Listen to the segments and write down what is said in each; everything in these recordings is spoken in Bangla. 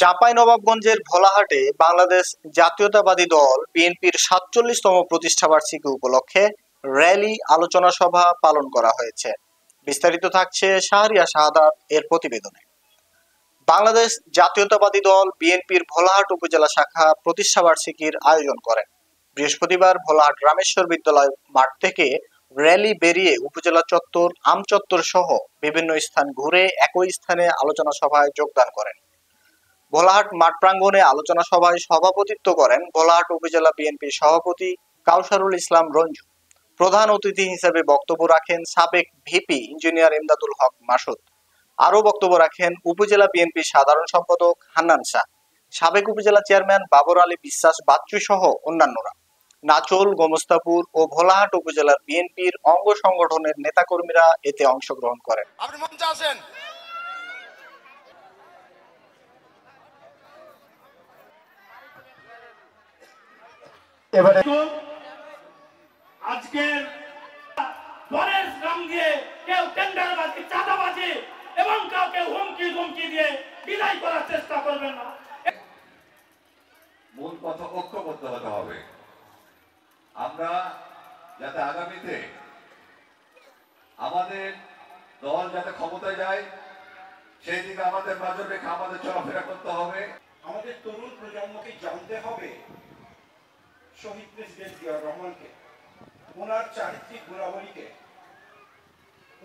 চাঁপাইনবাবগঞ্জের ভোলাহাটে বাংলাদেশ জাতীয়তাবাদী দল বিএনপির ৪৭তম প্রতিষ্ঠাবার্ষিকী উপলক্ষে র্যালি আলোচনা সভা পালন করা হয়েছে। বিস্তারিত থাকছে শাহরিয়া শাহাদাত এর প্রতিবেদনে। বাংলাদেশ জাতীয়তাবাদী দল বিএনপির ভোলাহাট উপজেলা শাখা প্রতিষ্ঠাবার্ষিকীর আয়োজন করেন। বৃহস্পতিবার ভোলাহাট রামেশ্বর বিদ্যালয় মাঠ থেকে র্যালি বেরিয়ে উপজেলা চত্বর, আমচত্বর সহ বিভিন্ন স্থান ঘুরে একই স্থানে আলোচনা সভায় যোগদান করেন। ভোলাহাট মাঠ প্রাঙ্গণে আলোচনা সভায় সভাপতিত্ব করেন ভোলাহাট উপজেলা বিএনপির সভাপতি কাউসারুল ইসলাম রঞ্জু। প্রধান অতিথি হিসেবে বক্তব্য রাখেন সাবেক ভিপি ইঞ্জিনিয়ার ইমদাদুল হক মাসুদ। আরও বক্তব্য রাখেন উপজেলা বিএনপির সাধারণ সম্পাদক হান্নান শাহ, সাবেক উপজেলা চেয়ারম্যান বাবর আলী বিশ্বাস বাচ্চু সহ অন্যান্যরা। নাচল, গোমস্তাপুর ও ভোলাহাট উপজেলার বিএনপির অঙ্গ সংগঠনের নেতাকর্মীরা এতে অংশগ্রহণ করেন। আজকের দলের নাম দিয়ে কেউ টেন্ডারবাজি, চাঁদাবাজি এবং কাউকে হুমকি দিয়ে বিদায় করার চেষ্টা করবেন না। মূল কথা ঐক্যবদ্ধ হতে হবে। আমরা যাতে আগামীতে আমাদের দল যাতে ক্ষমতায় যায় সেই দিকে আমাদের নজর রেখে আমাদের চলাফেরা করতে হবে। আমাদের তরুণ প্রজন্মকে জানতে হবে শহীদ প্রেসিডেন্ট জিয়াউর রহমানকে, ওনার চারিত্রিক গুণাবলীকে।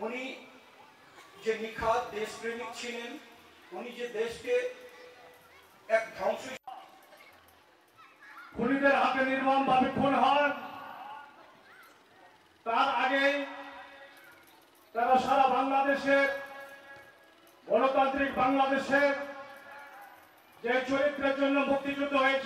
উনি যে নিখাদ দেশপ্রেমিক ছিলেন, উনি যে দেশকে এক ধ্বংস খুনিদের হাতে নির্মমভাবে খুন হন, তার আগে তারা সারা বাংলাদেশের গণতান্ত্রিক বাংলাদেশের যে চরিত্রের জন্য মুক্তিযুদ্ধ হয়েছে